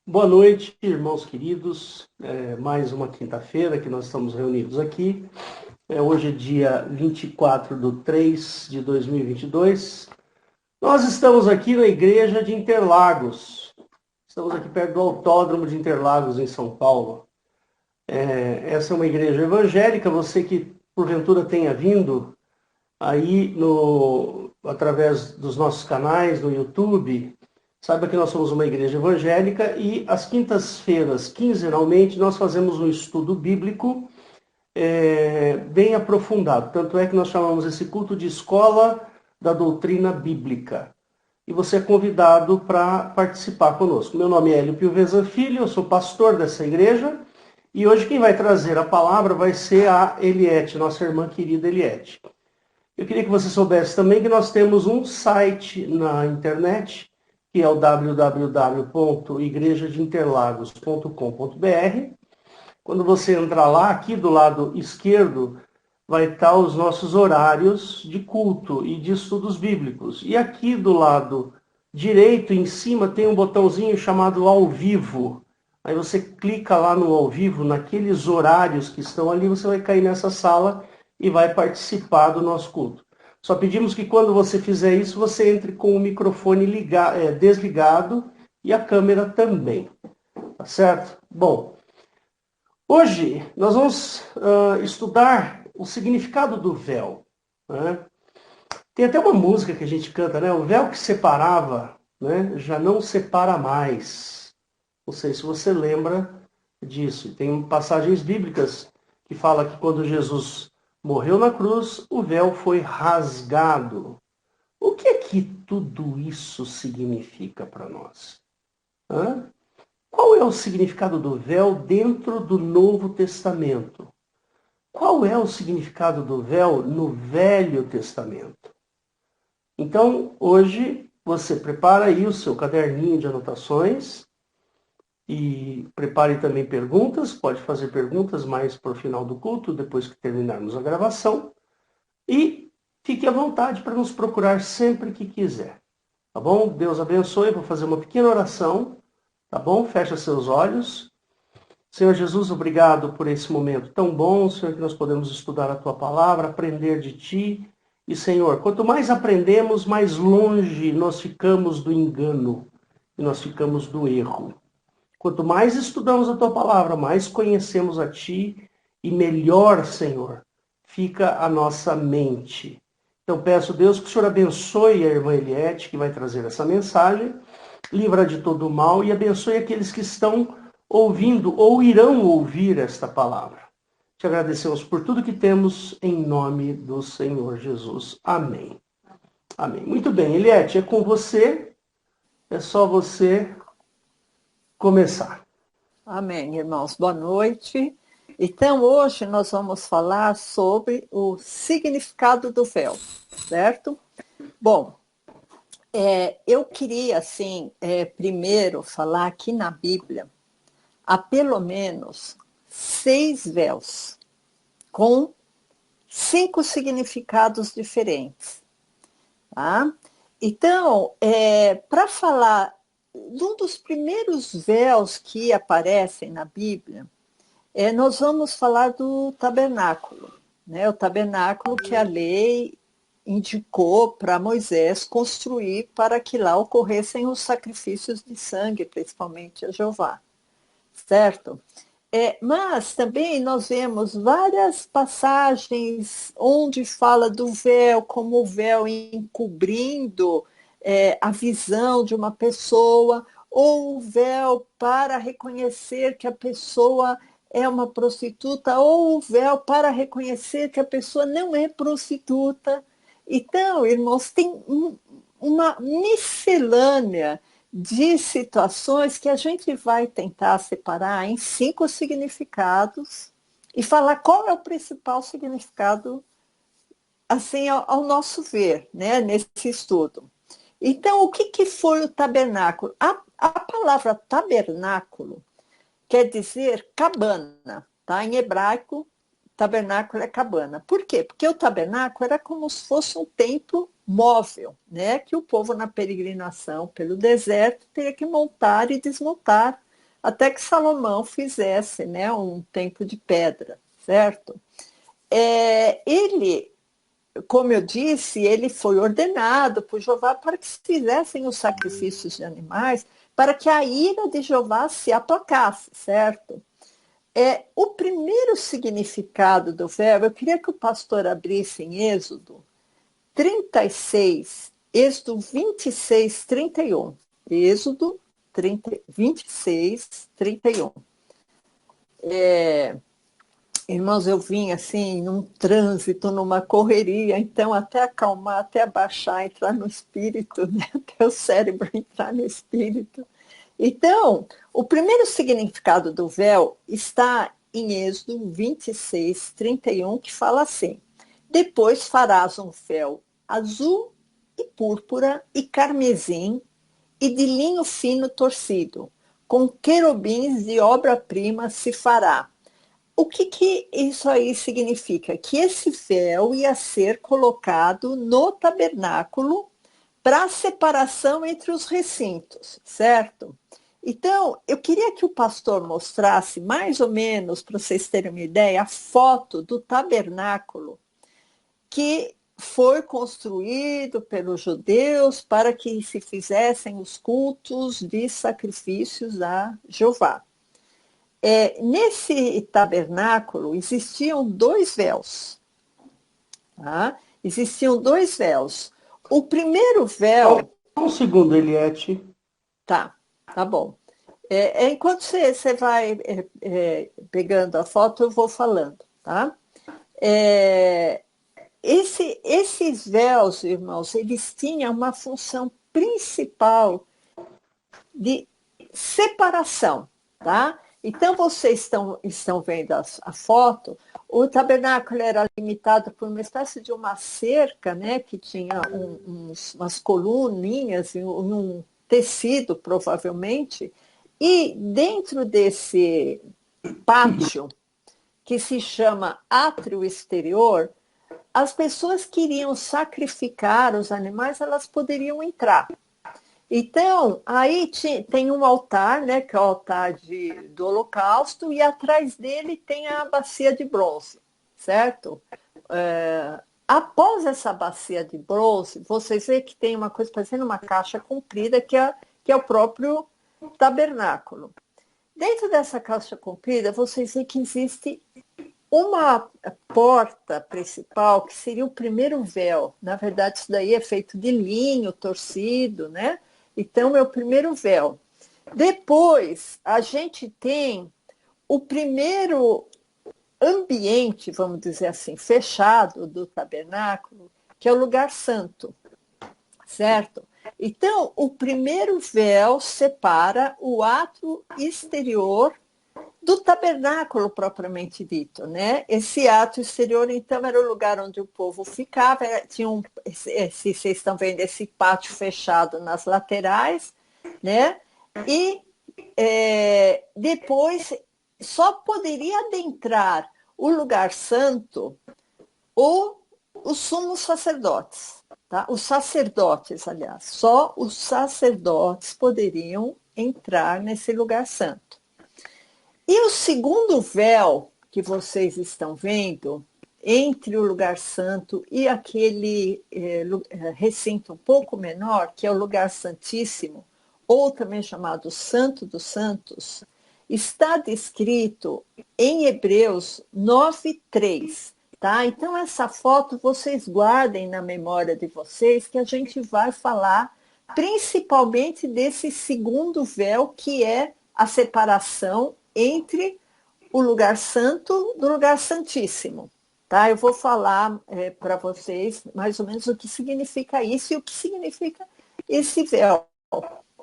Boa noite, irmãos queridos. Mais uma quinta-feira que nós estamos reunidos aqui. Hoje é dia 24/3/2022. Nós estamos aqui na igreja de Interlagos. Estamos aqui perto do Autódromo de Interlagos, em São Paulo. Essa é uma igreja evangélica. Você que porventura tenha vindo aí através dos nossos canais no YouTube, saiba que nós somos uma igreja evangélica e às quintas-feiras, quinzenalmente, nós fazemos um estudo bíblico bem aprofundado. Tanto é que nós chamamos esse culto de Escola da Doutrina Bíblica. E você é convidado para participar conosco. Meu nome é Hélio Pilvezan Filho, eu sou pastor dessa igreja. E hoje quem vai trazer a palavra vai ser a Eliette, nossa irmã querida Eliette. Eu queria que você soubesse também que nós temos um site na internet, que é o www.igrejadeinterlagos.com.br. Quando você entrar lá, aqui do lado esquerdo, vai estar os nossos horários de culto e de estudos bíblicos. E aqui do lado direito, em cima, tem um botãozinho chamado Ao Vivo. Aí você clica lá no Ao Vivo, naqueles horários que estão ali, você vai cair nessa sala e vai participar do nosso culto. Só pedimos que quando você fizer isso, você entre com o microfone desligado e a câmera também. Tá certo? Bom, hoje nós vamos estudar o significado do véu. Né? Tem até uma música que a gente canta, né? O véu que separava, né, já não separa mais. Não sei se você lembra disso. Tem passagens bíblicas que falam que quando Jesus morreu na cruz, o véu foi rasgado. O que é que tudo isso significa para nós? Hã? Qual é o significado do véu dentro do Novo Testamento? Qual é o significado do véu no Velho Testamento? Então, hoje, você prepara aí o seu caderninho de anotações e prepare também perguntas. Pode fazer perguntas mais para o final do culto, depois que terminarmos a gravação. E fique à vontade para nos procurar sempre que quiser. Tá bom? Deus abençoe. Vou fazer uma pequena oração. Tá bom? Fecha seus olhos. Senhor Jesus, obrigado por esse momento tão bom, Senhor, que nós podemos estudar a Tua palavra, aprender de Ti. E, Senhor, quanto mais aprendemos, mais longe nós ficamos do engano e nós ficamos do erro. Quanto mais estudamos a Tua palavra, mais conhecemos a Ti e melhor, Senhor, fica a nossa mente. Então, peço, Deus, que o Senhor abençoe a irmã Eliette, que vai trazer essa mensagem, livra de todo o mal e abençoe aqueles que estão ouvindo ou irão ouvir esta palavra. Te agradecemos por tudo que temos em nome do Senhor Jesus. Amém. Amém. Muito bem, Eliette, é com você. É só você começar. Amém, irmãos. Boa noite. Então, hoje nós vamos falar sobre o significado do véu, certo? Bom, eu queria, assim, primeiro falar que na Bíblia há pelo menos 6 véus, com 5 significados diferentes. Tá? Então, para falar de um dos primeiros véus que aparecem na Bíblia, nós vamos falar do tabernáculo, né? O tabernáculo que a lei indicou para Moisés construir para que lá ocorressem os sacrifícios de sangue, principalmente a Jeová, certo? Mas também nós vemos várias passagens onde fala do véu, como o véu encobrindo a visão de uma pessoa, ou o véu para reconhecer que a pessoa é uma prostituta, ou o véu para reconhecer que a pessoa não é prostituta. Então, irmãos, tem uma miscelânea de situações que a gente vai tentar separar em 5 significados e falar qual é o principal significado, assim, ao nosso ver, né, nesse estudo. Então, o que foi o tabernáculo? A palavra tabernáculo quer dizer cabana, tá? Em hebraico, tabernáculo é cabana. Por quê? Porque o tabernáculo era como se fosse um templo móvel, né? Que o povo na peregrinação pelo deserto teria que montar e desmontar até que Salomão fizesse, né, um templo de pedra, certo? Ele, como eu disse, ele foi ordenado por Jeová para que se fizessem os sacrifícios de animais, para que a ira de Jeová se aplacasse, certo? O primeiro significado do véu, eu queria que o pastor abrisse em Êxodo 36, Êxodo 26, 31. Êxodo 26, 31. Irmãos, eu vim assim, num trânsito, numa correria, então até acalmar, até abaixar, entrar no espírito, né? Até o cérebro entrar no espírito. Então, o primeiro significado do véu está em Êxodo 26, 31, que fala assim: depois farás um véu azul e púrpura e carmesim e de linho fino torcido, com querubins de obra-prima se fará. O que isso aí significa? Que esse véu ia ser colocado no tabernáculo para separação entre os recintos, certo? Então, eu queria que o pastor mostrasse, mais ou menos, para vocês terem uma ideia, a foto do tabernáculo que foi construído pelos judeus para que se fizessem os cultos de sacrifícios a Jeová. Nesse tabernáculo existiam dois véus. Tá? Existiam dois véus. O primeiro véu. Um segundo, Eliette. Tá bom. Enquanto você vai pegando a foto, eu vou falando, tá? Esses véus, irmãos, eles tinham uma função principal de separação, tá? Então, vocês estão vendo a foto, o tabernáculo era limitado por uma espécie de uma cerca, né, que tinha umas coluninhas e um tecido, provavelmente, e dentro desse pátio, que se chama átrio exterior, as pessoas que iriam sacrificar os animais, elas poderiam entrar. Então, aí tem um altar, né, que é o altar do holocausto, e atrás dele tem a bacia de bronze, certo? Após essa bacia de bronze, vocês veem que tem uma coisa parecendo uma caixa comprida, que é o próprio tabernáculo. Dentro dessa caixa comprida, vocês veem que existe uma porta principal, que seria o primeiro véu. Na verdade, isso daí é feito de linho torcido, né? Então, é o primeiro véu. Depois, a gente tem o primeiro ambiente, vamos dizer assim, fechado do tabernáculo, que é o lugar santo, certo? Então, o primeiro véu separa o átrio exterior do tabernáculo propriamente dito, né? Esse átrio exterior, então, era o lugar onde o povo ficava. Tinha se vocês estão vendo, esse pátio fechado nas laterais, né? E depois só poderia adentrar o lugar santo os sumos sacerdotes, tá? Os sacerdotes, aliás, só os sacerdotes poderiam entrar nesse lugar santo. E o segundo véu que vocês estão vendo, entre o lugar santo e aquele recinto um pouco menor, que é o lugar santíssimo, ou também chamado Santo dos Santos, está descrito em Hebreus 9:3. Tá? Então, essa foto vocês guardem na memória de vocês, que a gente vai falar principalmente desse segundo véu, que é a separação entre o lugar santo do lugar santíssimo. Tá? Eu vou falar para vocês mais ou menos o que significa isso e o que significa esse véu.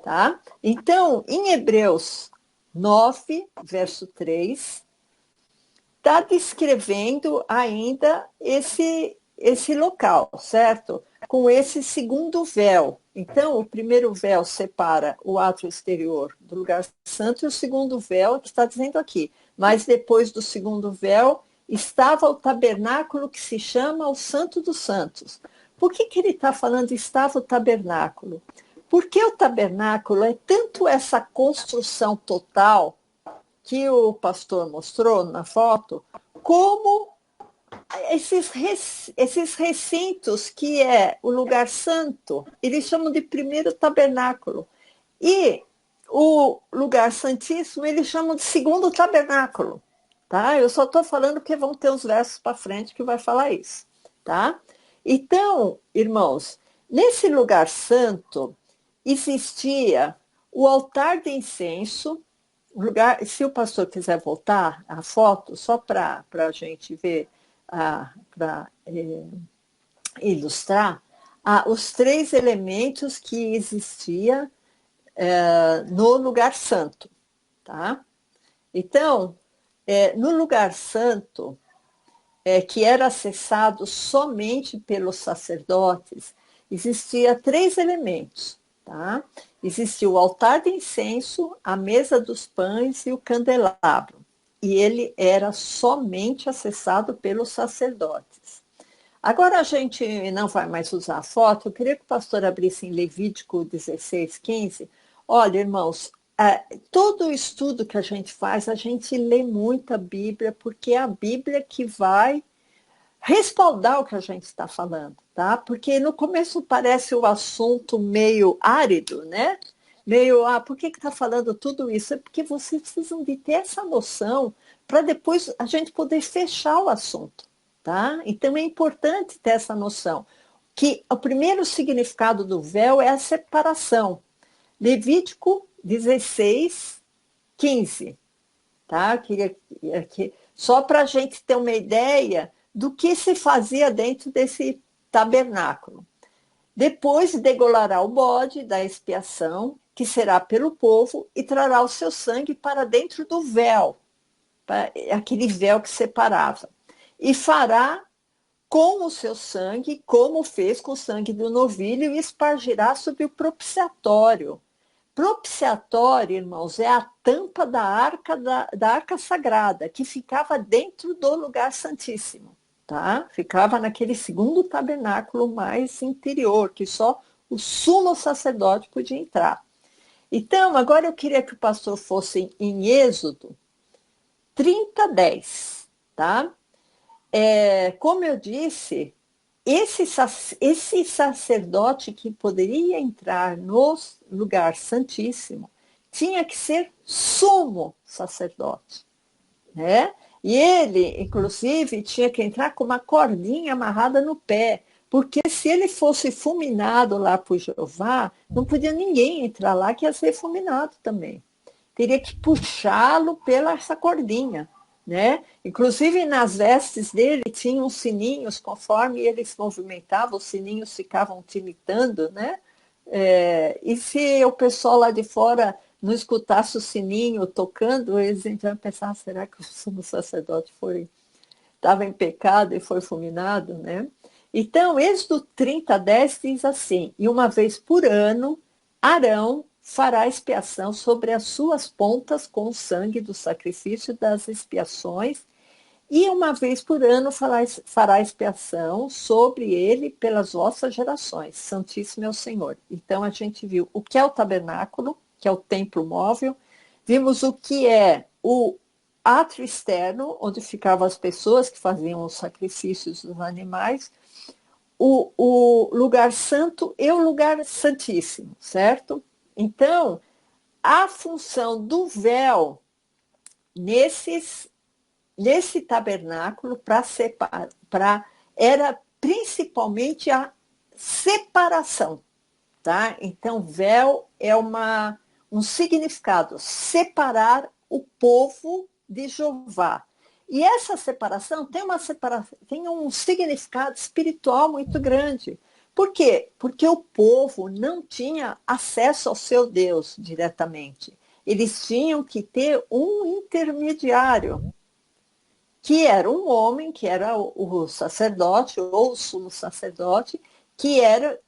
Tá? Então, em Hebreus 9, verso 3, está descrevendo ainda esse local, certo? Com esse segundo véu. Então, o primeiro véu separa o átrio exterior do lugar santo, e o segundo véu, que está dizendo aqui. Mas depois do segundo véu, estava o tabernáculo que se chama o Santo dos Santos. Por que ele está falando estava o tabernáculo? Porque o tabernáculo é tanto essa construção total que o pastor mostrou na foto, como esses recintos que é o lugar santo, eles chamam de primeiro tabernáculo. E o lugar santíssimo, eles chamam de segundo tabernáculo. Tá? Eu só estou falando porque vão ter uns versos para frente que vai falar isso. Tá? Então, irmãos, nesse lugar santo existia o altar de incenso, lugar, se o pastor quiser voltar a foto, só para a gente ver, para ilustrar, os três elementos que existia no lugar santo. Tá? Então, no lugar santo, que era acessado somente pelos sacerdotes, existia três elementos. Tá? Existia o altar de incenso, a mesa dos pães e o candelabro. E ele era somente acessado pelos sacerdotes. Agora a gente não vai mais usar a foto. Eu queria que o pastor abrisse em Levítico 16:15. Olha, irmãos, todo estudo que a gente faz, a gente lê muito a Bíblia, porque é a Bíblia que vai respaldar o que a gente está falando, tá? Porque no começo parece o assunto meio árido, né? Meio, por que está falando tudo isso? É porque vocês precisam de ter essa noção para depois a gente poder fechar o assunto, tá? Então é importante ter essa noção, que o primeiro significado do véu é a separação. Levítico 16:15, tá? Só para a gente ter uma ideia do que se fazia dentro desse tabernáculo. Depois degolará o bode da expiação, que será pelo povo, e trará o seu sangue para dentro do véu, aquele véu que separava. E fará com o seu sangue, como fez com o sangue do novilho, e espargirá sobre o propiciatório. Propiciatório, irmãos, é a tampa da arca sagrada, que ficava dentro do lugar santíssimo. Tá? Ficava naquele segundo tabernáculo mais interior, que só o sumo sacerdote podia entrar. Então, agora eu queria que o pastor fosse em Êxodo 30:10. Tá? Como eu disse, esse sacerdote que poderia entrar no lugar santíssimo tinha que ser sumo sacerdote, né? E ele, inclusive, tinha que entrar com uma cordinha amarrada no pé, porque se ele fosse fulminado lá por Jeová, não podia ninguém entrar lá que ia ser fulminado também. Teria que puxá-lo pela essa cordinha, né? Inclusive nas vestes dele tinham sininhos, conforme ele se movimentava, os sininhos ficavam timitando, né? E se o pessoal lá de fora não escutasse o sininho tocando, eles então pensavam, será que o sumo sacerdote estava em pecado e foi fulminado, né? Então, Êxodo 30:10 diz assim: e uma vez por ano, Arão fará expiação sobre as suas pontas com o sangue do sacrifício das expiações, e uma vez por ano fará expiação sobre ele pelas vossas gerações. Santíssimo é o Senhor. Então a gente viu o que é o tabernáculo, que é o templo móvel, vimos o que é o átrio externo, onde ficavam as pessoas que faziam os sacrifícios dos animais, o lugar santo e o lugar santíssimo, certo? Então, a função do véu nesse tabernáculo era principalmente a separação, tá? Então, véu é um significado, separar o povo de Jeová. E essa separação tem um significado espiritual muito grande. Por quê? Porque o povo não tinha acesso ao seu Deus diretamente. Eles tinham que ter um intermediário, que era um homem, que era o sacerdote ou o sumo sacerdote, que era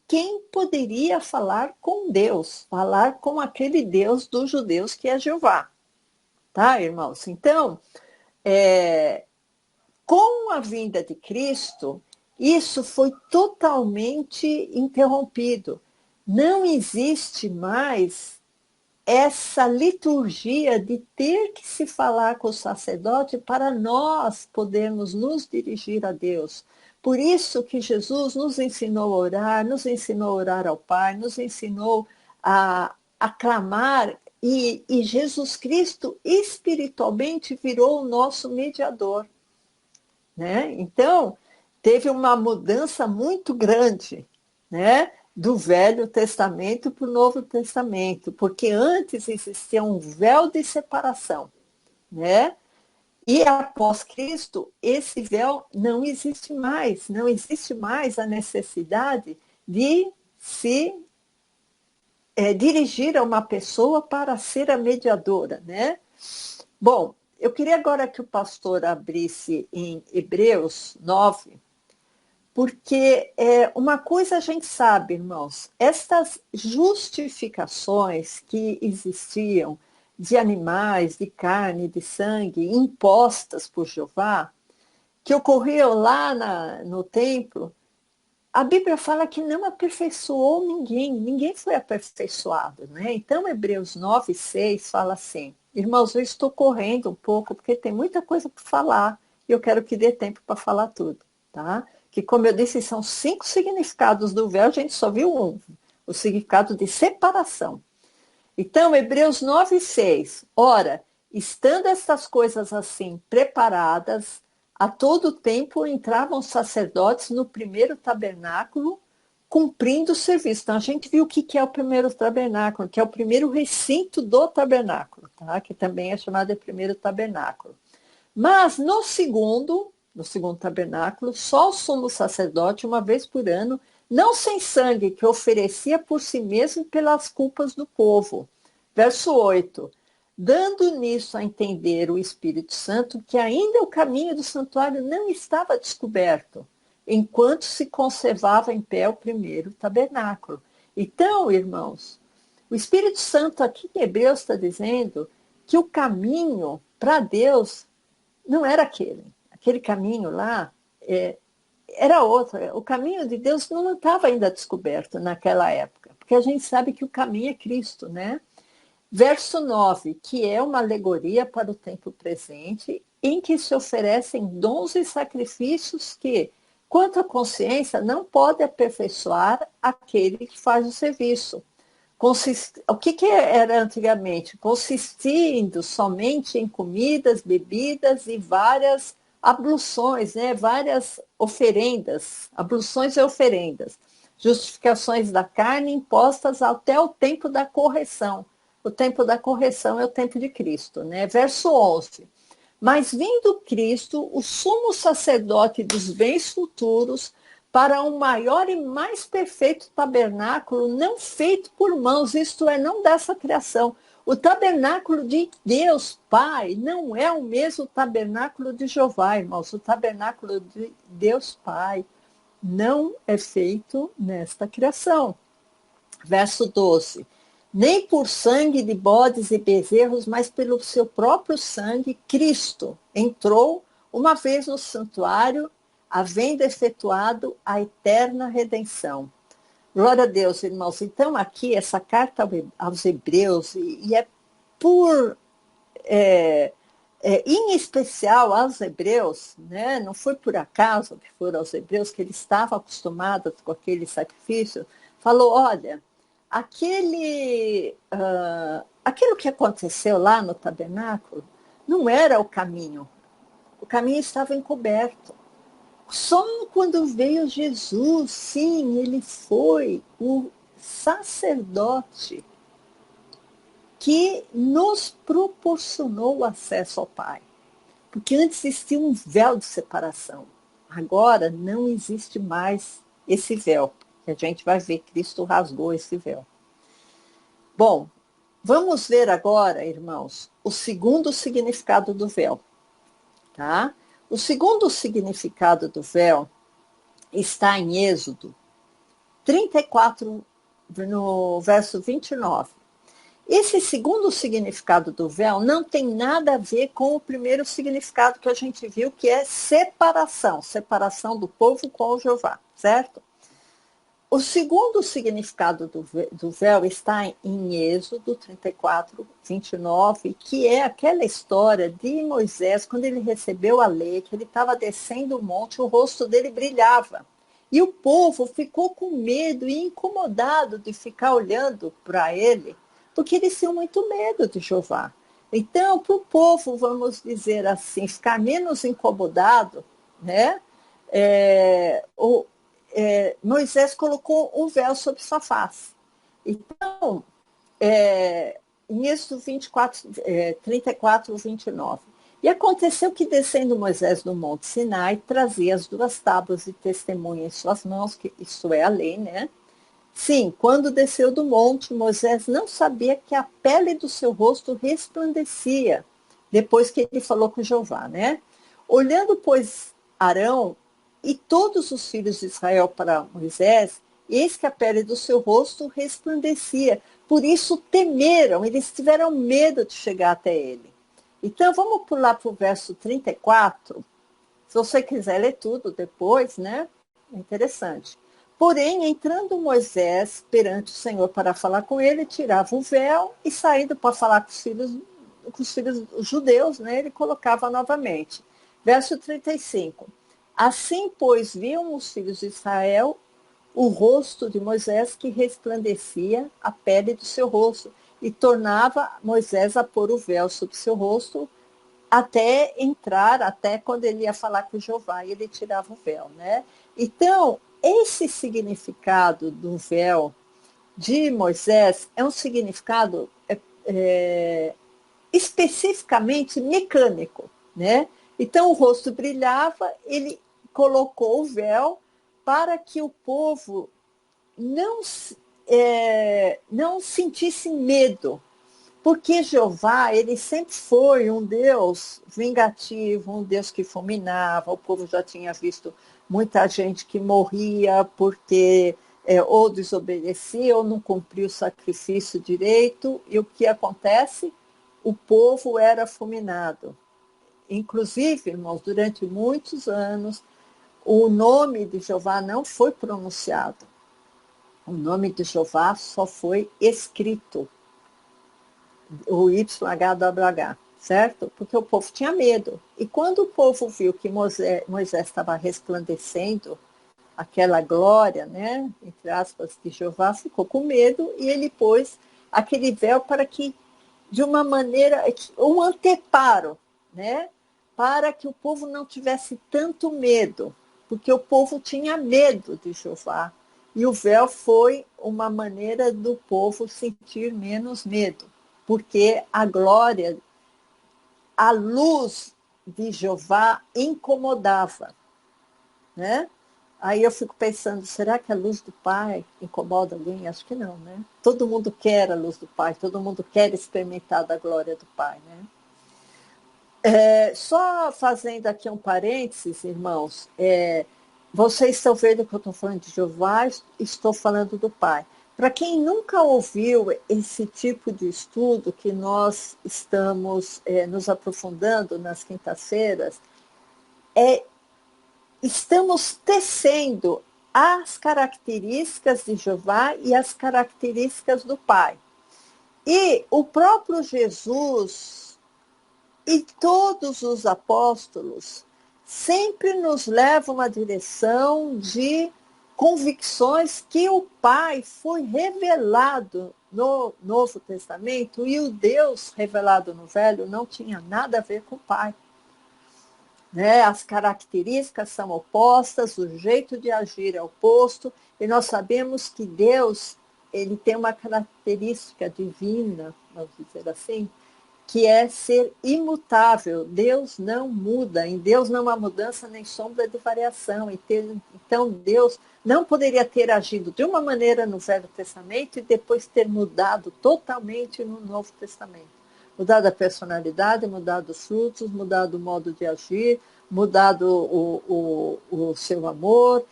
quem poderia falar com Deus, falar com aquele Deus dos judeus que é Jeová. Tá, irmãos? Então, com a vinda de Cristo, isso foi totalmente interrompido. Não existe mais essa liturgia de ter que se falar com o sacerdote para nós podermos nos dirigir a Deus. Por isso que Jesus nos ensinou a orar, nos ensinou a orar ao Pai, nos ensinou a clamar, e Jesus Cristo espiritualmente virou o nosso mediador, né? Então, teve uma mudança muito grande, né? Do Velho Testamento para o Novo Testamento, porque antes existia um véu de separação, né? E após Cristo, esse véu não existe mais, não existe mais a necessidade de se dirigir a uma pessoa para ser a mediadora, né? Bom, eu queria agora que o pastor abrisse em Hebreus 9, porque uma coisa a gente sabe, irmãos, estas justificações que existiam de animais, de carne, de sangue, impostas por Jeová, que ocorriam lá no templo, a Bíblia fala que não aperfeiçoou ninguém, ninguém foi aperfeiçoado, né? Então, Hebreus 9, 6 fala assim: irmãos, eu estou correndo um pouco, porque tem muita coisa para falar, e eu quero que dê tempo para falar tudo, tá? Que, como eu disse, são 5 significados do véu, a gente só viu um, o significado de separação. Então, Hebreus 9, 6, ora, estando estas coisas assim preparadas, a todo tempo entravam sacerdotes no primeiro tabernáculo, cumprindo o serviço. Então, a gente viu o que é o primeiro tabernáculo, que é o primeiro recinto do tabernáculo, tá? Que também é chamado de primeiro tabernáculo. Mas no segundo tabernáculo, só o sumo sacerdote, uma vez por ano, não sem sangue, que oferecia por si mesmo pelas culpas do povo. Verso 8. Dando nisso a entender o Espírito Santo que ainda o caminho do santuário não estava descoberto, enquanto se conservava em pé o primeiro tabernáculo. Então, irmãos, o Espírito Santo aqui em Hebreus está dizendo que o caminho para Deus não era aquele. Aquele caminho lá era outro. O caminho de Deus não estava ainda descoberto naquela época, porque a gente sabe que o caminho é Cristo, né? Verso 9, que é uma alegoria para o tempo presente, em que se oferecem dons e sacrifícios que, quanto à consciência, não pode aperfeiçoar aquele que faz o serviço. O que era antigamente? Consistindo somente em comidas, bebidas e várias abluções, né? Várias oferendas, abluções e oferendas, justificações da carne impostas até o tempo da correção. O tempo da correção é o tempo de Cristo, né? Verso 11. Mas vindo Cristo, o sumo sacerdote dos bens futuros, para um maior e mais perfeito tabernáculo, não feito por mãos, isto é, não dessa criação. O tabernáculo de Deus Pai não é o mesmo tabernáculo de Jeová, irmãos. O tabernáculo de Deus Pai não é feito nesta criação. Verso 12. Nem por sangue de bodes e bezerros, mas pelo seu próprio sangue, Cristo entrou uma vez no santuário, havendo efetuado a eterna redenção. Glória a Deus, irmãos. Então, aqui, essa carta aos Hebreus, e é por, em especial aos Hebreus, né? Não foi por acaso que foram aos Hebreus, que eles estavam acostumados com aquele sacrifício, falou, olha, aquilo que aconteceu lá no tabernáculo não era o caminho estava encoberto. Só quando veio Jesus, sim, ele foi o sacerdote que nos proporcionou o acesso ao Pai. Porque antes existia um véu de separação. Agora não existe mais esse véu. A gente vai ver, Cristo rasgou esse véu. Bom, vamos ver agora, irmãos, o segundo significado do véu. Tá? O segundo significado do véu está em Êxodo 34, no verso 29. Esse segundo significado do véu não tem nada a ver com o primeiro significado que a gente viu, que é separação do povo com o Jeová, certo? O segundo significado do véu está em Êxodo 34, 29, que é aquela história de Moisés, quando ele recebeu a lei, que ele estava descendo o monte, o rosto dele brilhava. E o povo ficou com medo e incomodado de ficar olhando para ele, porque eles tinham muito medo de Jeová. Então, para o povo, vamos dizer assim, ficar menos incomodado, né? Moisés colocou um véu sobre sua face. Então, em Êxodo 24, 34, 29. E aconteceu que, descendo Moisés do monte Sinai, trazia as duas tábuas de testemunha em suas mãos, que isso é a lei, né? Sim, quando desceu do monte, Moisés não sabia que a pele do seu rosto resplandecia, depois que ele falou com Jeová, né? Olhando, pois, Arão e todos os filhos de Israel para Moisés, eis que a pele do seu rosto resplandecia. Por isso temeram, eles tiveram medo de chegar até ele. Então, vamos pular para o verso 34. Se você quiser ler tudo depois, né? É interessante. Porém, entrando Moisés perante o Senhor para falar com ele, tirava o véu e, saindo para falar com os filhos judeus, né, ele colocava novamente. Verso 35. Assim, pois, viam os filhos de Israel o rosto de Moisés, que resplandecia a pele do seu rosto, e tornava Moisés a pôr o véu sobre seu rosto, até quando ele ia falar com Jeová, e ele tirava o véu, né? Então, esse significado do véu de Moisés é um significado especificamente mecânico, né? Então, o rosto brilhava, ele colocou o véu para que o povo não, não sentisse medo, porque Jeová, ele sempre foi um Deus vingativo, um Deus que fulminava. O povo já tinha visto muita gente que morria porque ou desobedecia ou não cumpria o sacrifício direito. E o que acontece? O povo era fulminado. Inclusive, irmãos, durante muitos anos, o nome de Jeová não foi pronunciado. O nome de Jeová só foi escrito, o YHWH, certo? Porque o povo tinha medo. E quando o povo viu que Moisés estava resplandecendo aquela glória, né, entre aspas, de Jeová, ficou com medo e ele pôs aquele véu para que, de uma maneira, um anteparo, né, para que o povo não tivesse tanto medo, porque o povo tinha medo de Jeová. E o véu foi uma maneira do povo sentir menos medo, porque a glória, a luz de Jeová incomodava, né? Aí eu fico pensando, será que a luz do Pai incomoda alguém? Acho que não, né? Todo mundo quer a luz do Pai, todo mundo quer experimentar da glória do Pai, né? Só fazendo aqui um parênteses, irmãos, vocês estão vendo que eu estou falando de Jeová, estou falando do Pai. Para quem nunca ouviu esse tipo de estudo que nós estamos nos aprofundando nas quintas-feiras, estamos tecendo as características de Jeová e as características do Pai. E o próprio Jesus e todos os apóstolos sempre nos levam uma direção de convicções que o Pai foi revelado no Novo Testamento e o Deus revelado no Velho não tinha nada a ver com o Pai. Né? As características são opostas, o jeito de agir é oposto, e nós sabemos que Deus ele tem uma característica divina, vamos dizer assim, que é ser imutável. Deus não muda, em Deus não há mudança nem sombra de variação. Então, Deus não poderia ter agido de uma maneira no Velho Testamento e depois ter mudado totalmente no Novo Testamento. Mudado a personalidade, mudado os frutos, mudado o modo de agir, mudado o seu amor,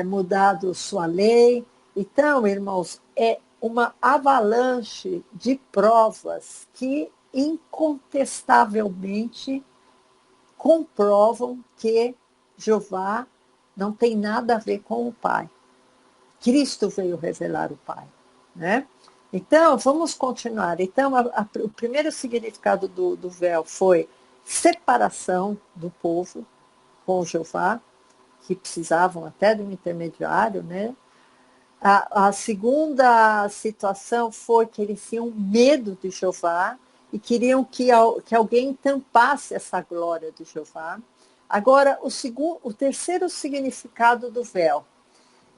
mudado sua lei. Então, irmãos, é uma avalanche de provas que incontestavelmente comprovam que Jeová não tem nada a ver com o Pai. Cristo veio revelar o Pai, né? Então, vamos continuar. Então, o primeiro significado do véu foi separação do povo com Jeová, que precisavam até de um intermediário, né? A segunda situação foi que eles tinham medo de Jeová e queriam que alguém tampasse essa glória de Jeová. Agora, o terceiro significado do véu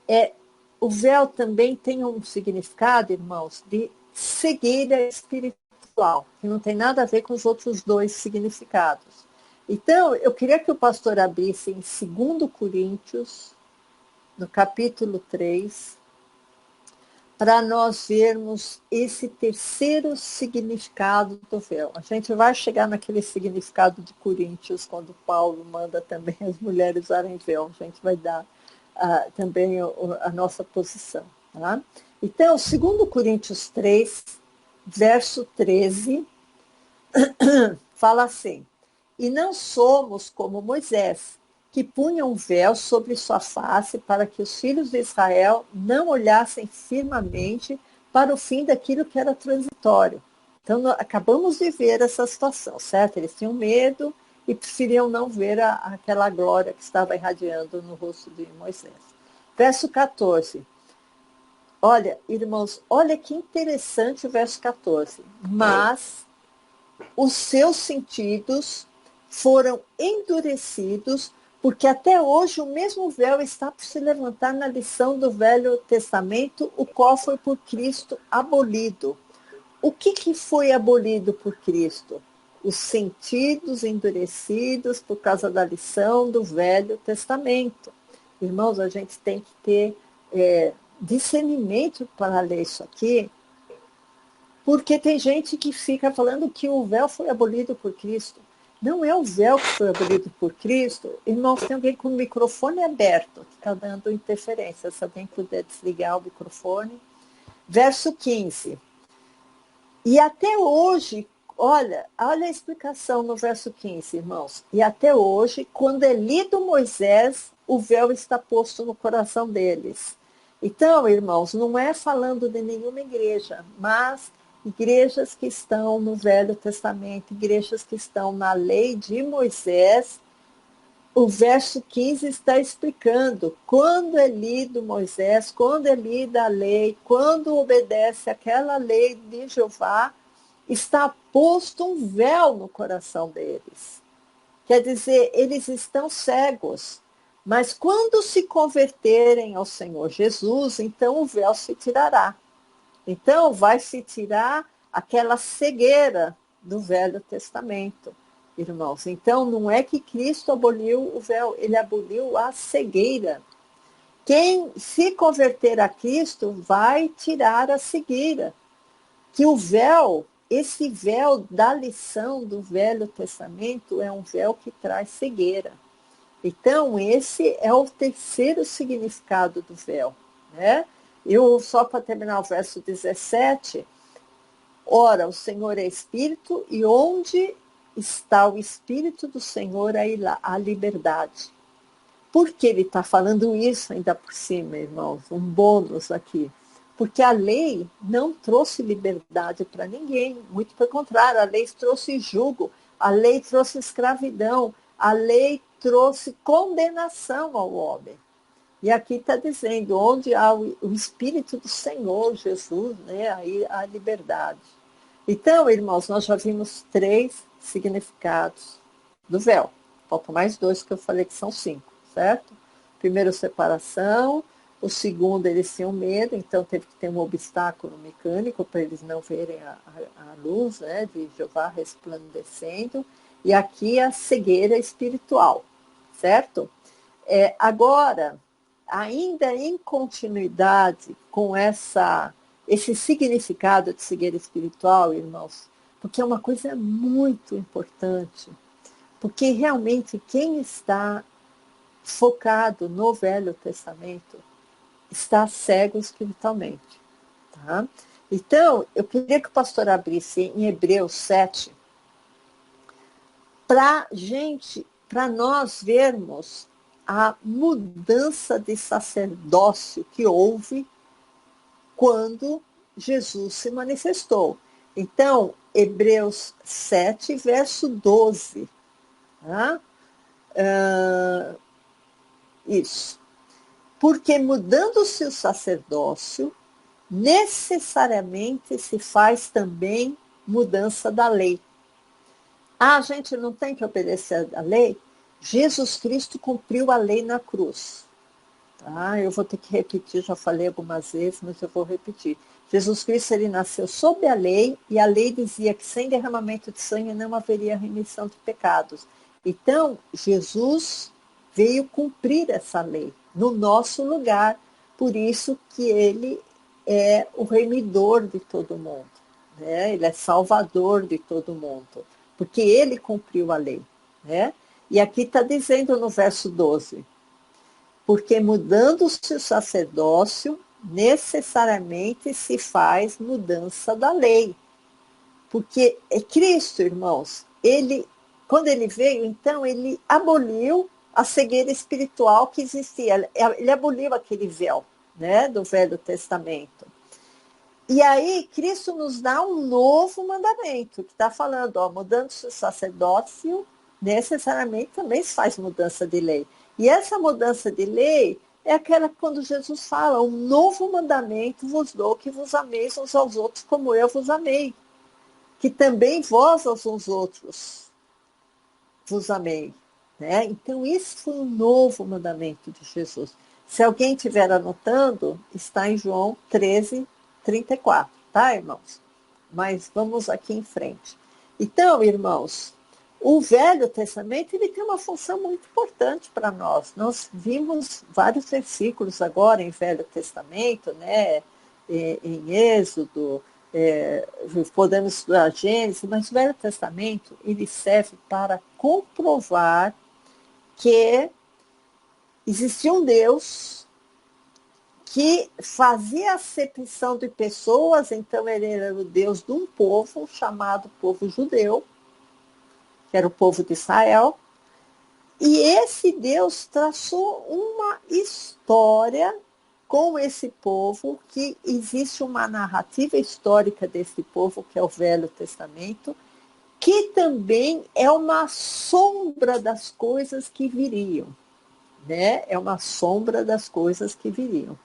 é o véu também tem um significado, irmãos, de cegueira espiritual, que não tem nada a ver com os outros dois significados. Então, eu queria que o pastor abrisse em 2 Coríntios, no capítulo 3, para nós vermos esse terceiro significado do véu. A gente vai chegar naquele significado de Coríntios, quando Paulo manda também as mulheres usarem véu. A gente vai dar também a nossa posição. Tá? Então, 2 Coríntios 3, verso 13, fala assim: e não somos como Moisés, que punha um véu sobre sua face para que os filhos de Israel não olhassem firmemente para o fim daquilo que era transitório. Então, acabamos de ver essa situação, certo? Eles tinham medo e preferiam não ver aquela glória que estava irradiando no rosto de Moisés. Verso 14. Olha, irmãos, olha que interessante o verso 14. Mas os seus sentidos foram endurecidos, porque até hoje o mesmo véu está por se levantar na lição do Velho Testamento, o qual foi por Cristo abolido. O que foi abolido por Cristo? Os sentidos endurecidos por causa da lição do Velho Testamento. Irmãos, a gente tem que ter discernimento para ler isso aqui, porque tem gente que fica falando que o véu foi abolido por Cristo. Não é o véu que foi abolido por Cristo. Irmãos, tem alguém com o microfone aberto, que está dando interferência. Se alguém puder desligar o microfone. Verso 15. E até hoje, olha a explicação no verso 15, irmãos. E até hoje, quando é lido Moisés, o véu está posto no coração deles. Então, irmãos, não é falando de nenhuma igreja, mas igrejas que estão no Velho Testamento, igrejas que estão na lei de Moisés. O verso 15 está explicando quando é lido Moisés, quando é lida a lei, quando obedece aquela lei de Jeová, está posto um véu no coração deles. Quer dizer, eles estão cegos. Mas quando se converterem ao Senhor Jesus, então o véu se tirará. Então, vai se tirar aquela cegueira do Velho Testamento, irmãos. Então, não é que Cristo aboliu o véu, ele aboliu a cegueira. Quem se converter a Cristo vai tirar a cegueira. Que o véu, esse véu da lição do Velho Testamento, é um véu que traz cegueira. Então, esse é o terceiro significado do véu, né? Só para terminar o verso 17, ora, o Senhor é Espírito, e onde está o Espírito do Senhor, aí lá, a liberdade. Por que ele está falando isso ainda por cima, irmãos? Um bônus aqui. Porque a lei não trouxe liberdade para ninguém, muito pelo contrário, a lei trouxe jugo, a lei trouxe escravidão, a lei trouxe condenação ao homem. E aqui está dizendo, onde há o Espírito do Senhor, Jesus, né, aí há liberdade. Então, irmãos, nós já vimos 3 significados do véu. Faltam mais 2 que eu falei que são 5, certo? Primeiro, separação. O segundo, eles tinham medo, então teve que ter um obstáculo mecânico para eles não verem a luz, né, de Jeová resplandecendo. E aqui a cegueira espiritual, certo? Agora, ainda em continuidade com esse significado de cegueira espiritual, irmãos, porque é uma coisa muito importante, porque realmente quem está focado no Velho Testamento está cego espiritualmente. Tá? Então, eu queria que o pastor abrisse em Hebreus 7, para nós vermos a mudança de sacerdócio que houve quando Jesus se manifestou. Então, Hebreus 7, verso 12. Tá? Isso. Porque mudando-se o sacerdócio, necessariamente se faz também mudança da lei. Ah, a gente não tem que obedecer à lei? Jesus Cristo cumpriu a lei na cruz. Tá? Eu vou ter que repetir, já falei algumas vezes, mas eu vou repetir. Jesus Cristo, ele nasceu sob a lei, e a lei dizia que sem derramamento de sangue não haveria remissão de pecados. Então, Jesus veio cumprir essa lei no nosso lugar, por isso que ele é o remidor de todo mundo, né? Ele é salvador de todo mundo, porque ele cumpriu a lei, né? E aqui está dizendo no verso 12, porque mudando-se o sacerdócio, necessariamente se faz mudança da lei. Porque é Cristo, irmãos, quando ele veio, então, ele aboliu a cegueira espiritual que existia. Ele aboliu aquele véu, né, do Velho Testamento. E aí, Cristo nos dá um novo mandamento, que está falando, ó, mudando-se o sacerdócio, necessariamente também se faz mudança de lei. E essa mudança de lei é aquela quando Jesus fala, um novo mandamento vos dou, que vos ameis uns aos outros como eu vos amei. Que também vós aos uns outros vos amei. Né? Então, isso foi um novo mandamento de Jesus. Se alguém estiver anotando, está em João 13, 34, tá, irmãos? Mas vamos aqui em frente. Então, irmãos, o Velho Testamento ele tem uma função muito importante para nós. Nós vimos vários versículos agora em Velho Testamento, né? Em Êxodo, podemos estudar Gênesis, mas o Velho Testamento ele serve para comprovar que existia um Deus que fazia acepção de pessoas, então ele era o Deus de um povo chamado povo judeu, que era o povo de Israel, e esse Deus traçou uma história com esse povo, que existe uma narrativa histórica desse povo, que é o Velho Testamento, que também é uma sombra das coisas que viriam, né? É uma sombra das coisas que viriam.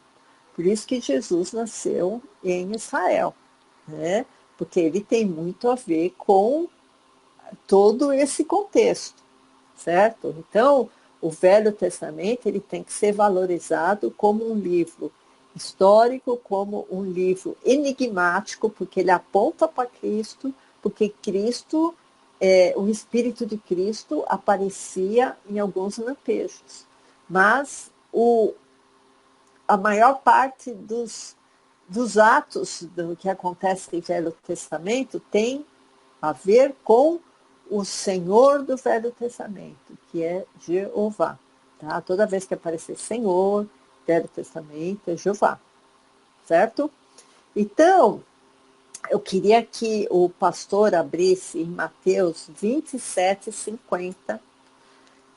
Por isso que Jesus nasceu em Israel, né? Porque ele tem muito a ver com todo esse contexto, certo? Então, o Velho Testamento ele tem que ser valorizado como um livro histórico, como um livro enigmático, porque ele aponta para Cristo, porque Cristo, o Espírito de Cristo aparecia em alguns lampejos. Mas a maior parte dos atos do que acontece no Velho Testamento tem a ver com o Senhor do Velho Testamento, que é Jeová. Tá? Toda vez que aparecer Senhor, Velho Testamento, é Jeová. Certo? Então, eu queria que o pastor abrisse em Mateus 27, 50,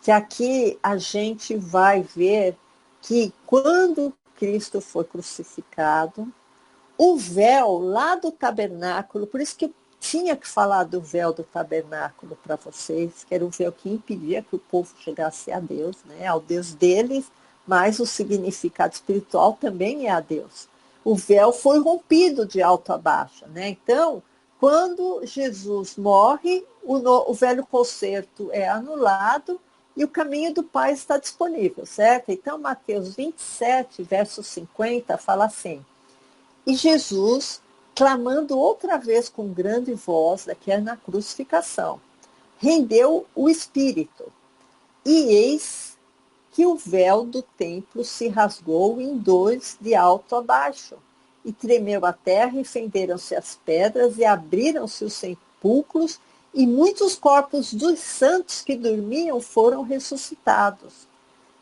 que aqui a gente vai ver que quando Cristo foi crucificado, o véu lá do tabernáculo, por isso que eu tinha que falar do véu do tabernáculo para vocês, que era o véu que impedia que o povo chegasse a Deus, né, ao Deus deles, mas o significado espiritual também é a Deus. O véu foi rompido de alto a baixo, né? Então, quando Jesus morre, o velho concerto é anulado e o caminho do Pai está disponível, certo? Então, Mateus 27, verso 50, fala assim: e Jesus, clamando outra vez com grande voz, daqui é na crucificação, rendeu o Espírito. E eis que o véu do templo se rasgou em dois de alto a baixo, e tremeu a terra, e fenderam-se as pedras, e abriram-se os sepulcros, e muitos corpos dos santos que dormiam foram ressuscitados.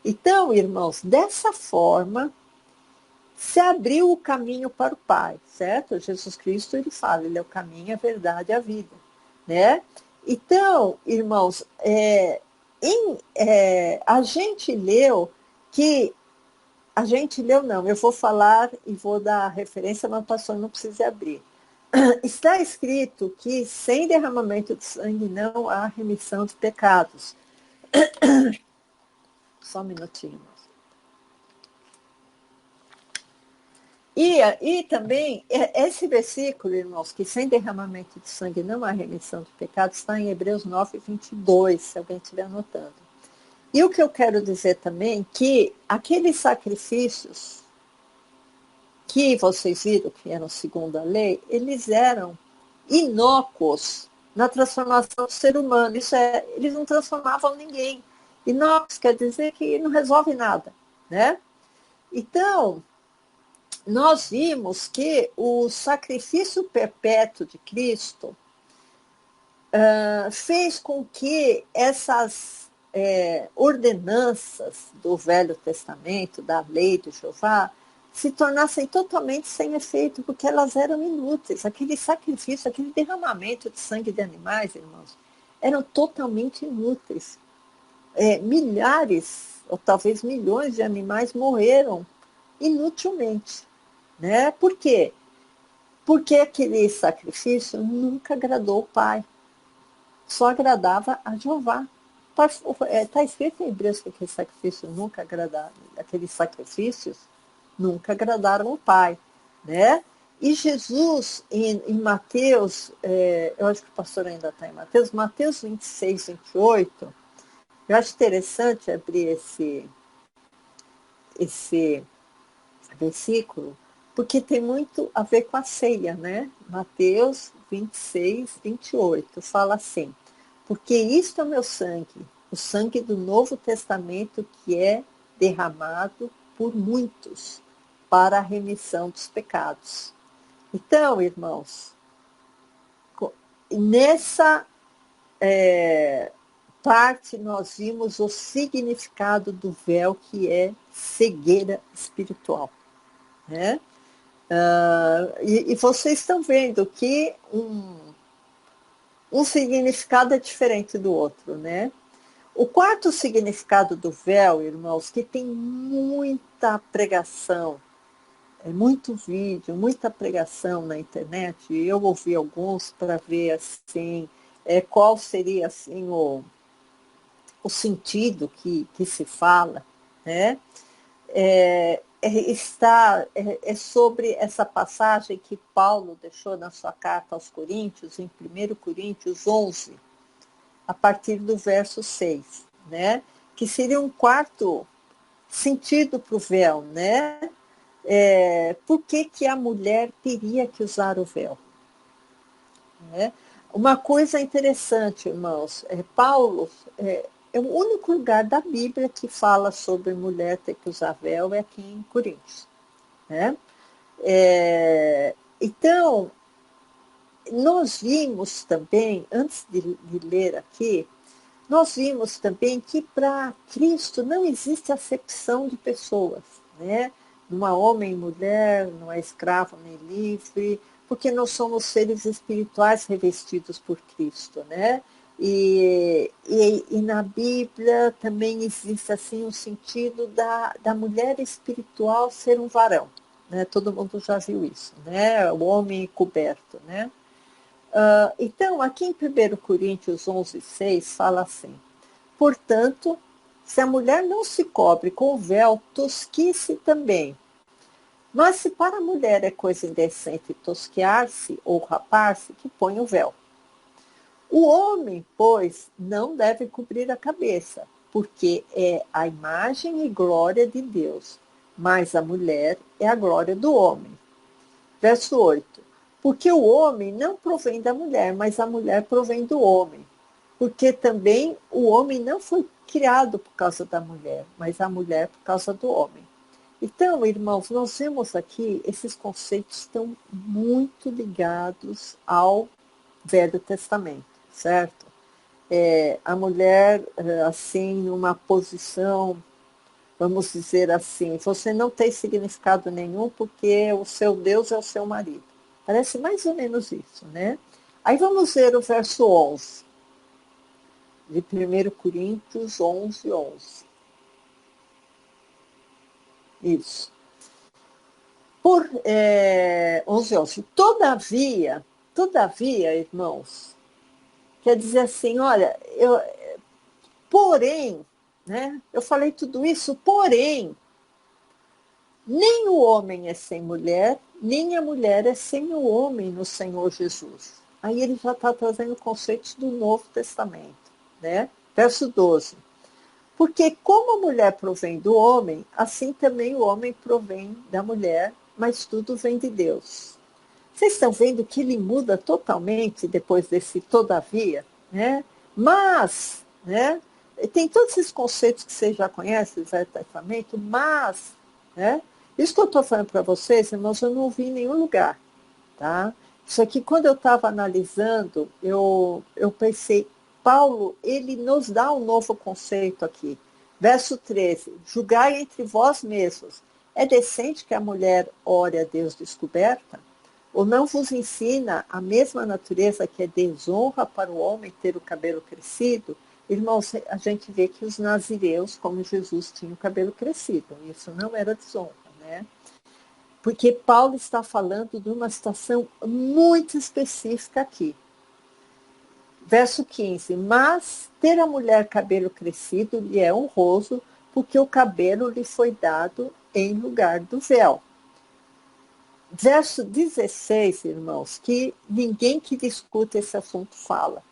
Então, irmãos, dessa forma, se abriu o caminho para o Pai, certo? Jesus Cristo, ele fala, ele é o caminho, a verdade e a vida, né? Então, irmãos, A gente leu que... A gente leu não, eu vou falar e vou dar a referência, mas o pastor não precisa abrir. Está escrito que sem derramamento de sangue não há remissão de pecados. Só um minutinho. E também, esse versículo, irmãos, que sem derramamento de sangue não há remissão de pecados, está em Hebreus 9, 22, se alguém estiver anotando. E o que eu quero dizer também, que aqueles sacrifícios que vocês viram que eram segundo a lei, eles eram inócuos na transformação do ser humano. Eles não transformavam ninguém. Inócuos quer dizer que não resolve nada, né? Então, nós vimos que o sacrifício perpétuo de Cristo fez com que essas ordenanças do Velho Testamento, da lei de Jeová, se tornassem totalmente sem efeito, porque elas eram inúteis. Aquele sacrifício, aquele derramamento de sangue de animais, irmãos, eram totalmente inúteis. Milhares, ou talvez milhões de animais morreram inutilmente. Né? Por quê? Porque aquele sacrifício nunca agradou o Pai. Só agradava a Jeová. Está escrito em Hebreus que aquele sacrifício nunca agradava, aqueles sacrifícios nunca agradaram o Pai, né? E Jesus, em Mateus, eu acho que o pastor ainda está em Mateus 26, 28, eu acho interessante abrir esse versículo, porque tem muito a ver com a ceia, né? Mateus 26, 28, fala assim: porque isto é o meu sangue, o sangue do Novo Testamento que é derramado por muitos para a remissão dos pecados. Então, irmãos, nessa parte nós vimos o significado do véu, que é cegueira espiritual. Né? E vocês estão vendo que um significado é diferente do outro, né? O quarto significado do véu, irmãos, que tem muita pregação, muito vídeo, muita pregação na internet, e eu ouvi alguns para ver assim, qual seria assim o sentido que se fala, né? É sobre essa passagem que Paulo deixou na sua carta aos Coríntios, em 1 Coríntios 11, a partir do verso 6, né? Que seria um quarto sentido para o véu, né? Por que a mulher teria que usar o véu? Né? Uma coisa interessante, irmãos, Paulo, é o único lugar da Bíblia que fala sobre mulher ter que usar véu é aqui em Coríntios. Né? Então, nós vimos também, antes de ler aqui, nós vimos também que para Cristo não existe acepção de pessoas, né? Não há homem e mulher, não há escravo nem livre, porque nós somos seres espirituais revestidos por Cristo, né? E na Bíblia também existe assim o sentido da mulher espiritual ser um varão, né? Todo mundo já viu isso, né? O homem coberto, né? Então, aqui em 1 Coríntios 11, 6, fala assim: portanto, se a mulher não se cobre com o véu, tosquice também. Mas se para a mulher é coisa indecente tosquear-se ou rapar-se, que põe o véu. O homem, pois, não deve cobrir a cabeça, porque é a imagem e glória de Deus, mas a mulher é a glória do homem. Verso 8. Porque o homem não provém da mulher, mas a mulher provém do homem. Porque também o homem não foi criado por causa da mulher, mas a mulher por causa do homem. Então, irmãos, nós vemos aqui, esses conceitos estão muito ligados ao Velho Testamento, certo? A mulher, assim, numa posição, vamos dizer assim, você não tem significado nenhum porque o seu Deus é o seu marido. Parece mais ou menos isso, né? Aí vamos ver o verso 11. de 1 Coríntios 11, 11. Isso. 11, 11. Todavia, irmãos, quer dizer assim, olha, porém, né, eu falei tudo isso, porém, nem o homem é sem mulher, nem a mulher é sem o homem no Senhor Jesus. Aí ele já está trazendo conceitos do Novo Testamento, né? Verso 12. Porque como a mulher provém do homem, assim também o homem provém da mulher, mas tudo vem de Deus. Vocês estão vendo que ele muda totalmente depois desse todavia, né? Mas, né? Tem todos esses conceitos que vocês já conhecem do Velho Testamento, mas, né? Isso que eu estou falando para vocês, irmãos, eu não ouvi em nenhum lugar, tá? Isso aqui, quando eu estava analisando, eu pensei, Paulo, ele nos dá um novo conceito aqui. Verso 13, julgai entre vós mesmos. É decente que a mulher ore a Deus descoberta? Ou não vos ensina a mesma natureza que é desonra para o homem ter o cabelo crescido? Irmãos, a gente vê que os nazireus, como Jesus, tinham o cabelo crescido. Isso não era desonra, né? Porque Paulo está falando de uma situação muito específica aqui. Verso 15. Mas ter a mulher cabelo crescido lhe é honroso, porque o cabelo lhe foi dado em lugar do véu. Verso 16, irmãos, que ninguém que discute esse assunto fala.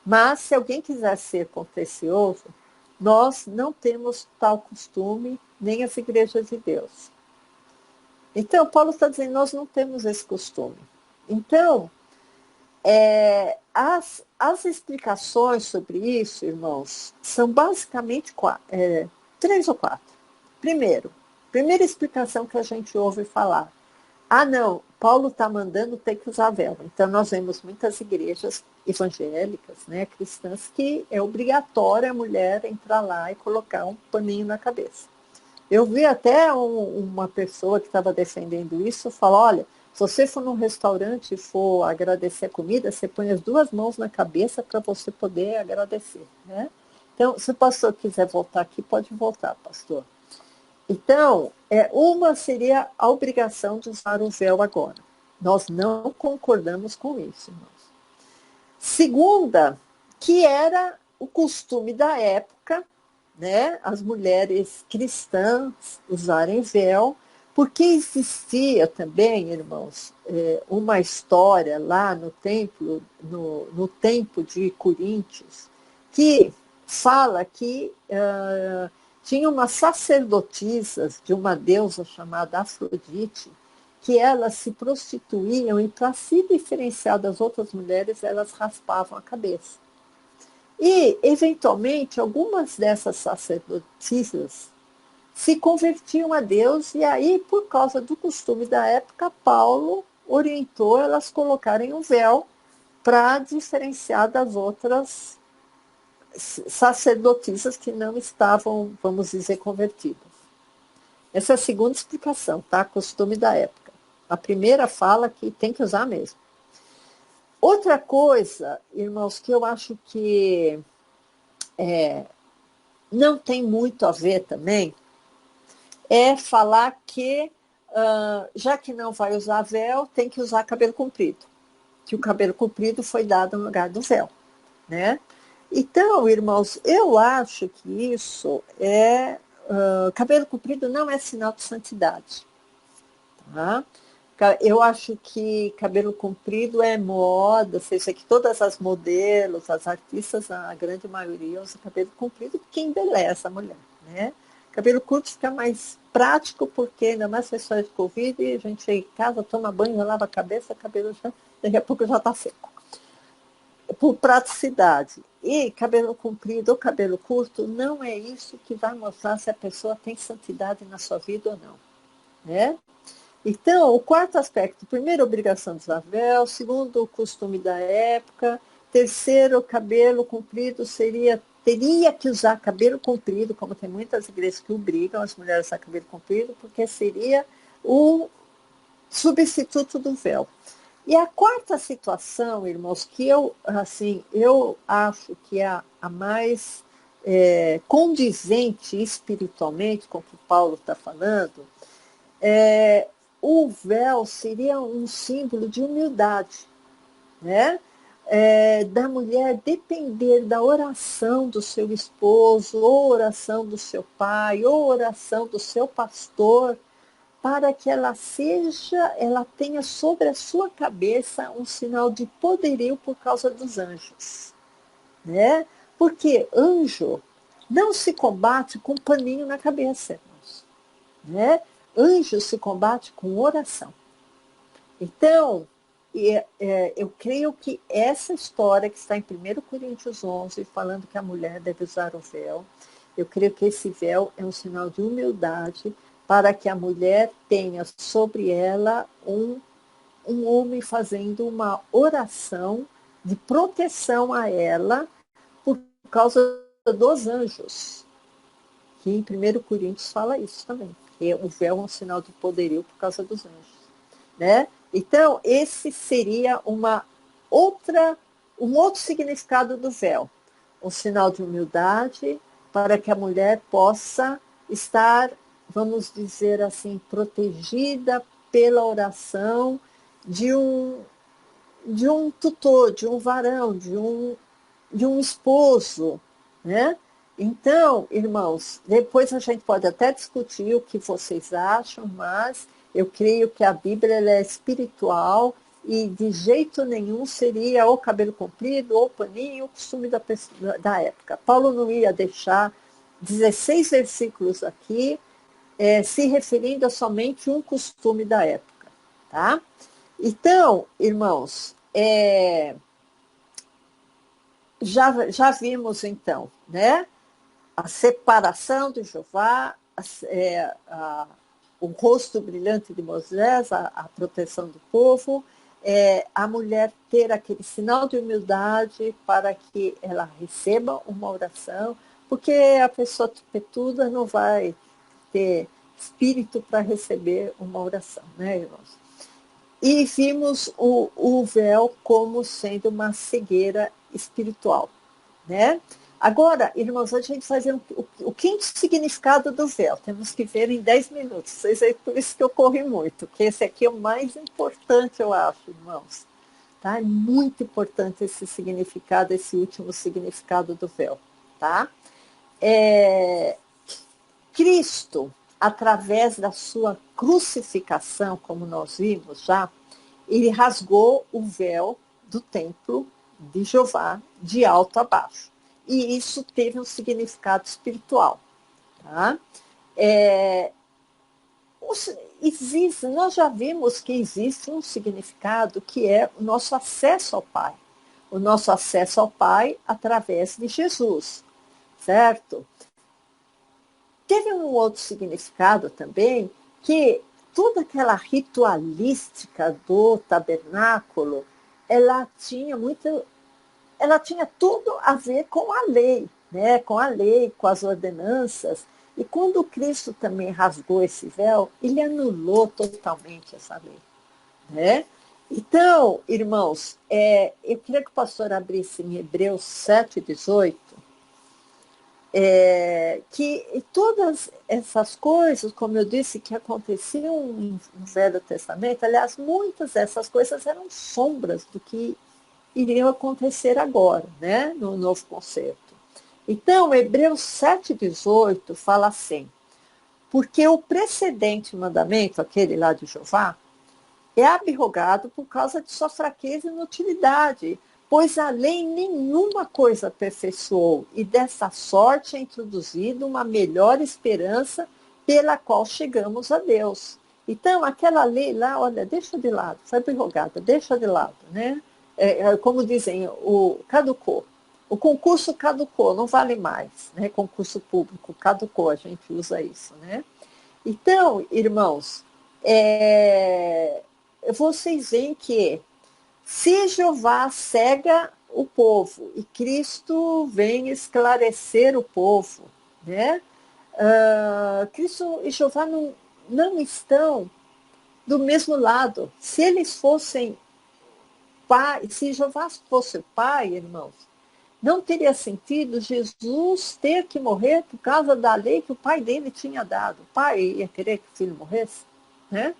Mas se alguém quiser ser contencioso, nós não temos tal costume, nem as igrejas de Deus. Então, Paulo está dizendo, nós não temos esse costume. Então, as explicações sobre isso, irmãos, são basicamente 3 ou 4. Primeira explicação que a gente ouve falar. Não, Paulo está mandando ter que usar véu. Então, nós vemos muitas igrejas evangélicas, né, cristãs, que é obrigatório a mulher entrar lá e colocar um paninho na cabeça. Eu vi até uma pessoa que estava defendendo isso falar, olha, se você for num restaurante e for agradecer a comida, você põe as 2 mãos na cabeça para você poder agradecer, né? Então, se o pastor quiser voltar aqui, pode voltar, pastor. Então, uma seria a obrigação de usar o véu agora. Nós não concordamos com isso, irmãos. Segunda, que era o costume da época, né, as mulheres cristãs usarem véu, porque existia também, irmãos, uma história lá no templo, no templo de Coríntios, que fala que tinha umas sacerdotisas de uma deusa chamada Afrodite, que elas se prostituíam e, para se diferenciar das outras mulheres, elas raspavam a cabeça. E, eventualmente, algumas dessas sacerdotisas se convertiam a Deus, e aí, por causa do costume da época, Paulo orientou elas colocarem um véu para diferenciar das outras sacerdotisas que não estavam, vamos dizer, convertidas. Essa é a segunda explicação, tá? Costume da época. A primeira fala que tem que usar mesmo. Outra coisa, irmãos, que eu acho que não tem muito a ver também, é falar que, já que não vai usar véu, tem que usar cabelo comprido. Que o cabelo comprido foi dado no lugar do véu, né? Então, irmãos, eu acho que isso cabelo comprido não é sinal de santidade, tá? Eu acho que cabelo comprido é moda, seja que todas as modelos, as artistas, a grande maioria usa cabelo comprido porque embeleza a mulher, né? Cabelo curto fica mais prático porque, ainda mais na história de Covid, a gente chega em casa, toma banho, já lava a cabeça, o cabelo daqui a pouco já está seco. Por praticidade. E cabelo comprido ou cabelo curto não é isso que vai mostrar se a pessoa tem santidade na sua vida ou não, né? Então, o quarto aspecto, primeiro, obrigação de usar véu, segundo, o costume da época, terceiro, cabelo comprido teria que usar cabelo comprido, como tem muitas igrejas que obrigam as mulheres a usar cabelo comprido, porque seria o substituto do véu. E a quarta situação, irmãos, que eu, assim, eu acho que é a mais condizente espiritualmente com o que Paulo está falando, o véu seria um símbolo de humildade, né? Da mulher depender da oração do seu esposo, ou oração do seu pai, ou oração do seu pastor, para que ela tenha sobre a sua cabeça um sinal de poderio por causa dos anjos, né? Porque anjo não se combate com um paninho na cabeça, irmãos, né? Anjo se combate com oração. Então, eu creio que essa história que está em 1 Coríntios 11, falando que a mulher deve usar o véu, eu creio que esse véu é um sinal de humildade para que a mulher tenha sobre ela um homem fazendo uma oração de proteção a ela por causa dos anjos, que em 1 Coríntios fala isso também, que o véu é um sinal de poderio por causa dos anjos, né? Então, esse seria um outro significado do véu, um sinal de humildade para que a mulher possa estar, vamos dizer assim, protegida pela oração de um tutor, de um varão, de um esposo, né? Então, irmãos, depois a gente pode até discutir o que vocês acham, mas eu creio que a Bíblia ela é espiritual e de jeito nenhum seria ou cabelo comprido ou paninho, o costume da época. Paulo não ia deixar 16 versículos aqui se referindo a somente um costume da época, tá? Então, irmãos, já vimos então, né? A separação de Jeová, o rosto brilhante de Moisés, a proteção do povo, a mulher ter aquele sinal de humildade para que ela receba uma oração, porque a pessoa tupetuda não vai ter espírito para receber uma oração, né, irmãos? E vimos o véu como sendo uma cegueira espiritual, né? Agora, irmãos, a gente vai ver o quinto significado do véu. Temos que ver em 10 minutos. Vocês aí, por isso que eu corri muito, que esse aqui é o mais importante, eu acho, irmãos. Tá? É muito importante esse significado, esse último significado do véu. Tá? Cristo, através da sua crucificação, como nós vimos já, ele rasgou o véu do templo de Jeová de alto a baixo. E isso teve um significado espiritual. Tá? Nós já vimos que existe um significado que é o nosso acesso ao Pai. O nosso acesso ao Pai através de Jesus, certo? Teve um outro significado também, que toda aquela ritualística do tabernáculo, ela tinha tudo a ver com a lei, né? Com a lei, com as ordenanças. E quando Cristo também rasgou esse véu, ele anulou totalmente essa lei, né? Então, irmãos, eu queria que o pastor abrisse em Hebreus 7,18, que todas essas coisas, como eu disse, que aconteciam no Velho Testamento, aliás, muitas dessas coisas eram sombras do que iriam acontecer agora, né, no novo concerto. Então, Hebreus 7,18 fala assim: porque o precedente mandamento, aquele lá de Jeová, é abrogado por causa de sua fraqueza e inutilidade, pois a lei nenhuma coisa aperfeiçoou, e dessa sorte é introduzida uma melhor esperança pela qual chegamos a Deus. Então, aquela lei lá, olha, deixa de lado, foi abrogada, deixa de lado, né? Como dizem, caducou. O concurso caducou, não vale mais, né? Concurso público caducou, a gente usa isso, né? Então, irmãos, vocês veem que se Jeová cega o povo e Cristo vem esclarecer o povo, né? Cristo e Jeová não estão do mesmo lado. Se eles fossem pai, se Jeová fosse o pai, irmãos, não teria sentido Jesus ter que morrer por causa da lei que o pai dele tinha dado. O pai ia querer que o filho morresse, né?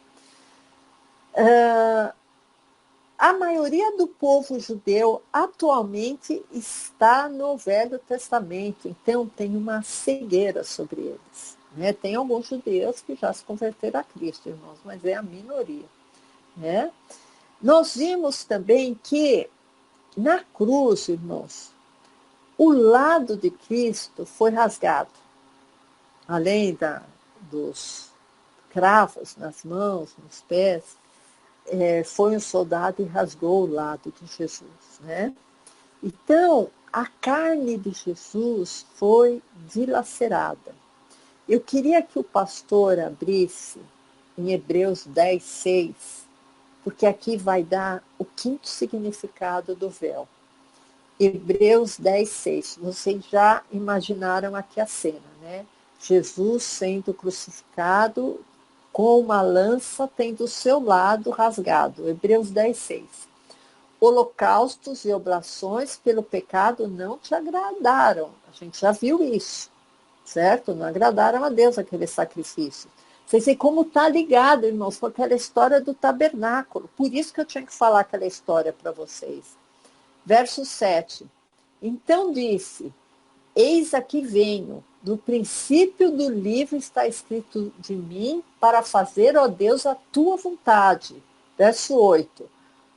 A maioria do povo judeu atualmente está no Velho Testamento, então tem uma cegueira sobre eles, né? Tem alguns judeus que já se converteram a Cristo, irmãos, mas é a minoria, né? Nós vimos também que na cruz, irmãos, o lado de Cristo foi rasgado, além dos cravos nas mãos, nos pés, foi um soldado e rasgou o lado de Jesus, né? Então, a carne de Jesus foi dilacerada. Eu queria que o pastor abrisse em Hebreus 10, 6, porque aqui vai dar o quinto significado do véu. Hebreus 10, 6. Vocês já imaginaram aqui a cena, né? Jesus sendo crucificado com uma lança tendo o seu lado rasgado. Hebreus 10, 6. Holocaustos e oblações pelo pecado não te agradaram. A gente já viu isso, certo? Não agradaram a Deus aquele sacrifício. Vocês veem como está ligado, irmãos, com aquela história do tabernáculo. Por isso que eu tinha que falar aquela história para vocês. Verso 7. Então disse, eis aqui venho, no princípio do livro está escrito de mim, para fazer, ó Deus, a tua vontade. Verso 8.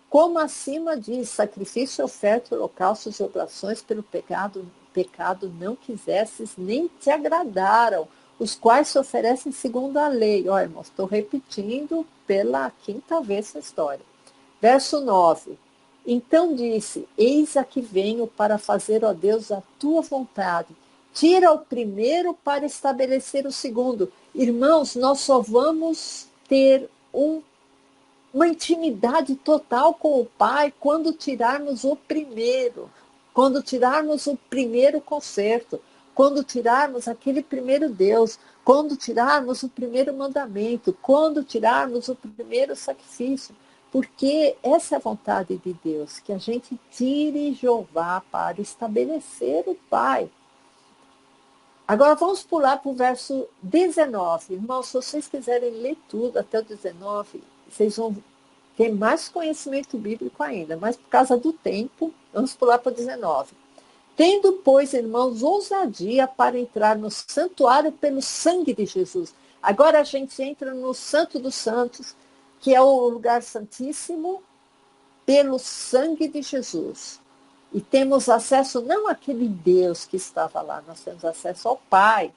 Como acima diz, sacrifício, oferta, holocaustos e oblações pelo pecado não quisesses, nem te agradaram, os quais se oferecem segundo a lei. Olha, irmãos, estou repetindo pela quinta vez essa história. Verso 9. Então disse, eis aqui venho para fazer, ó Deus, a tua vontade. Tira o primeiro para estabelecer o segundo. Irmãos, nós só vamos ter uma intimidade total com o Pai quando tirarmos o primeiro. Quando tirarmos o primeiro concerto. Quando tirarmos aquele primeiro Deus. Quando tirarmos o primeiro mandamento. Quando tirarmos o primeiro sacrifício. Porque essa é a vontade de Deus, que a gente tire Jeová para estabelecer o Pai. Agora vamos pular para o verso 19. Irmãos, se vocês quiserem ler tudo até o 19, vocês vão ter mais conhecimento bíblico ainda, mas por causa do tempo, vamos pular para o 19. Tendo, pois, irmãos, ousadia para entrar no santuário pelo sangue de Jesus. Agora a gente entra no Santo dos Santos, que é o lugar santíssimo, pelo sangue de Jesus. E temos acesso não àquele Deus que estava lá, nós temos acesso ao Pai.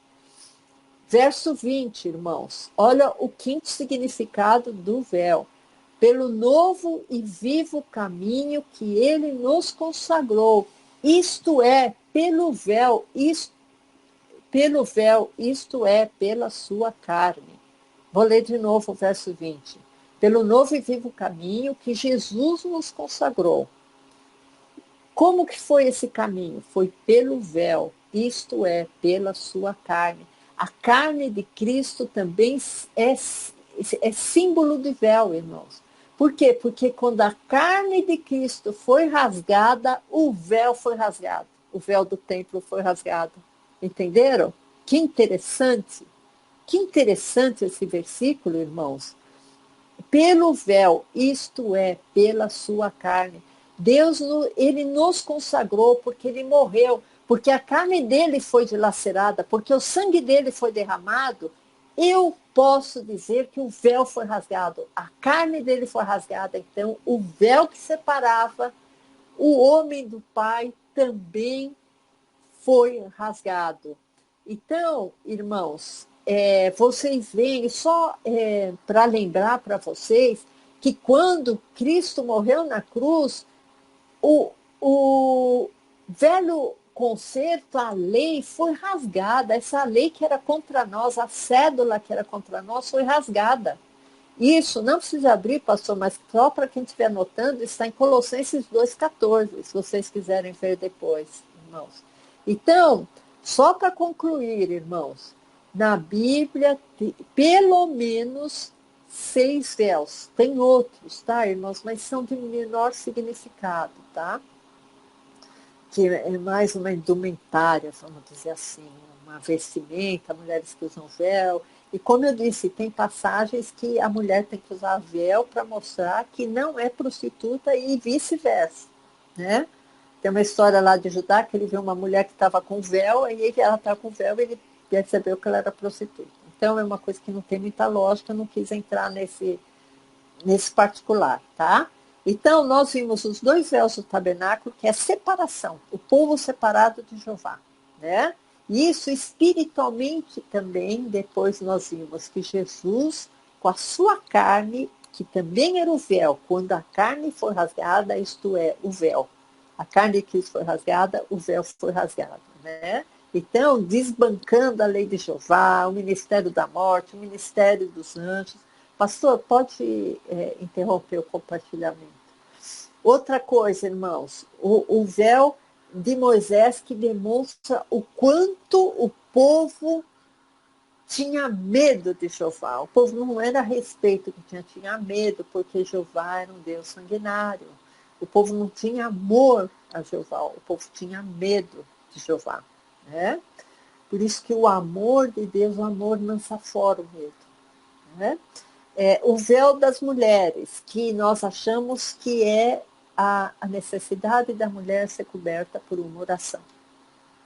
Verso 20, irmãos, olha o quinto significado do véu. Pelo novo e vivo caminho que ele nos consagrou, isto é, pelo véu, isto é, pela sua carne. Vou ler de novo o verso 20. Pelo novo e vivo caminho que Jesus nos consagrou. Como que foi esse caminho? Foi pelo véu, isto é, pela sua carne. A carne de Cristo também é símbolo de véu, irmãos. Por quê? Porque quando a carne de Cristo foi rasgada, o véu foi rasgado. O véu do templo foi rasgado. Entenderam? Que interessante. Que interessante esse versículo, irmãos. Pelo véu, isto é, pela sua carne. Deus, ele nos consagrou porque ele morreu, porque a carne dele foi dilacerada, porque o sangue dele foi derramado. Eu posso dizer que o véu foi rasgado. A carne dele foi rasgada, então o véu que separava o homem do Pai também foi rasgado. Então, irmãos, vocês veem, só para lembrar para vocês, que quando Cristo morreu na cruz, o velho concerto, a lei foi rasgada. Essa lei que era contra nós, a cédula que era contra nós, foi rasgada. Isso, não precisa abrir, pastor, mas só para quem estiver anotando, está em Colossenses 2,14, se vocês quiserem ver depois, irmãos. Então, só para concluir, irmãos, na Bíblia, pelo menos 6 véus. Tem outros, tá, irmãos? Mas são de menor significado, tá? Que é mais uma indumentária, vamos dizer assim, uma vestimenta, mulheres que usam véu. E como eu disse, tem passagens que a mulher tem que usar véu para mostrar que não é prostituta e vice-versa, né? Tem uma história lá de Judá que ele viu uma mulher que estava com véu, e ela estava com véu e ele percebeu que ela era prostituta. Então é uma coisa que não tem muita lógica, eu não quis entrar nesse particular, tá? Então, nós vimos os 2 véus do tabernáculo, que é separação, o povo separado de Jeová, né? E isso espiritualmente também, depois nós vimos que Jesus, com a sua carne, que também era o véu, quando a carne foi rasgada, isto é, o véu. A carne de Cristo foi rasgada, o véu foi rasgado, né? Então, desbancando a lei de Jeová, o ministério da morte, o ministério dos anjos. Pastor, pode interromper o compartilhamento. Outra coisa, irmãos, o véu de Moisés que demonstra o quanto o povo tinha medo de Jeová. O povo não era a respeito que tinha medo, porque Jeová era um Deus sanguinário. O povo não tinha amor a Jeová, o povo tinha medo de Jeová, né? Por isso que o amor de Deus, o amor lança fora o medo, né? O véu das mulheres, que nós achamos que é a necessidade da mulher ser coberta por uma oração,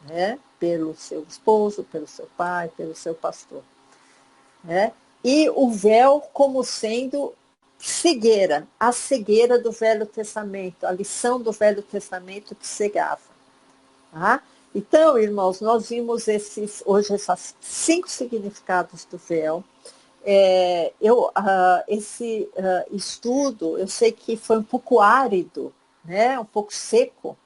né? Pelo seu esposo, pelo seu pai, pelo seu pastor, né? E o véu como sendo cegueira, a cegueira do Velho Testamento, a lição do Velho Testamento que cegava. Tá? Então, irmãos, nós vimos hoje esses 5 significados do véu. Esse estudo, eu sei que foi um pouco árido, né? Um pouco seco,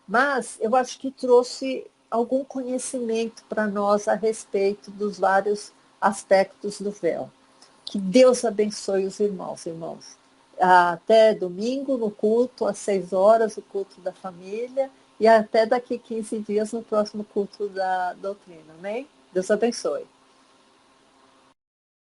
mas eu acho que trouxe algum conhecimento para nós a respeito dos vários aspectos do véu. Que Deus abençoe os irmãos. Até domingo no culto, às 6 horas, o culto da família, e até daqui 15 dias no próximo culto da doutrina, amém? Deus abençoe.